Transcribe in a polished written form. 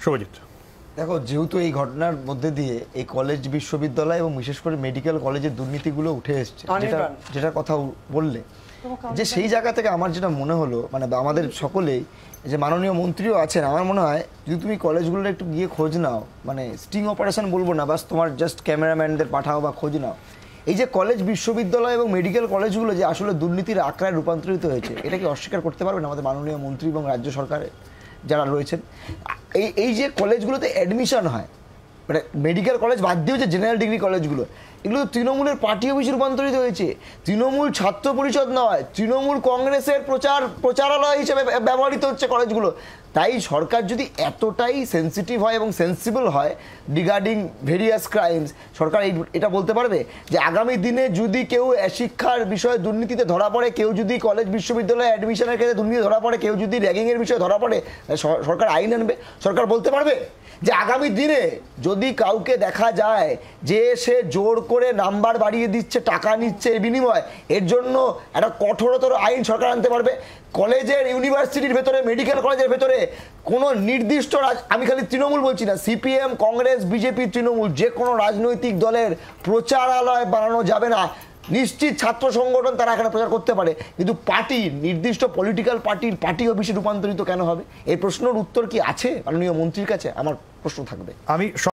শুভজিৎ, দেখো, যেহেতু এই ঘটনার মধ্যে দিয়ে এই কলেজ বিশ্ববিদ্যালয় এবং বিশেষ করে মেডিকেল কলেজের দুর্নীতিগুলো উঠে এসছে, যেটা কথা বললে, যে সেই জায়গা থেকে আমার যেটা মনে হলো, মানে আমাদের সকলেই যে মাননীয় মন্ত্রীও আছেন, আমার মনে হয় যদি তুমি কলেজগুলোর একটু গিয়ে খোঁজ নাও, মানে স্টিং অপারেশন বলবো না, বাস তোমার জাস্ট ক্যামেরাম্যানদের পাঠাও বা খোঁজ নাও, এই যে কলেজ বিশ্ববিদ্যালয় এবং মেডিকেল কলেজগুলো যে আসলে দুর্নীতির আখড়ায় রূপান্তরিত হয়েছে, এটা কি অস্বীকার করতে পারবেন আমাদের মাননীয় মন্ত্রী এবং রাজ্য সরকারের যারা রয়েছেন? এই যে কলেজগুলোতে অ্যাডমিশন হয়, মানে মেডিকেল কলেজ বাদ দিয়ে যে জেনারেল ডিগ্রি কলেজগুলো, এগুলো তৃণমূলের পার্টি অফিসে রূপান্তরিত হয়েছে। তৃণমূল ছাত্র পরিষদ নয়, তৃণমূল কংগ্রেসের প্রচারালয় হিসেবে ব্যবহৃত হচ্ছে কলেজগুলো। তাই সরকার যদি এতটাই সেন্সিটিভ হয় এবং সেন্সিবল হয় রিগার্ডিং ভেরিয়াস ক্রাইমস, সরকার এটা বলতে পারবে যে আগামী দিনে যদি কেউ শিক্ষার বিষয়ে দুর্নীতিতে ধরা পড়ে, কেউ যদি কলেজ বিশ্ববিদ্যালয়ে অ্যাডমিশনের ক্ষেত্রে দুর্নীতি ধরা পড়ে, কেউ যদি র্যাগিংয়ের বিষয়ে ধরা পড়ে, সরকার আইন আনবে? সরকার বলতে পারবে যে আগামী দিনে যদি কাউকে দেখা যায় যে সে জোর করে নাম্বার বাড়িয়ে দিচ্ছে, টাকা নিচ্ছে এর বিনিময়, এর জন্য একটা কঠোরতর আইন সরকার আনতে পারবে? কলেজের, ইউনিভার্সিটির ভেতরে, মেডিকেল কলেজের ভেতরে কোনো নির্দিষ্ট আমি খালি তৃণমূল বলছি না, সিপিএম, কংগ্রেস, বিজেপি, তৃণমূল, যে কোনো রাজনৈতিক দলের প্রচারালয় বানানো যাবে না। নিশ্চিত ছাত্র সংগঠন তারা এখানে প্রচার করতে পারে, কিন্তু পার্টি, নির্দিষ্ট পলিটিক্যাল পার্টির পার্টি অফিসে রূপান্তরিত কেন হবে? এই প্রশ্নের উত্তর কি আছে মাননীয় মন্ত্রীর কাছে? আমার প্রশ্ন থাকবে। আমি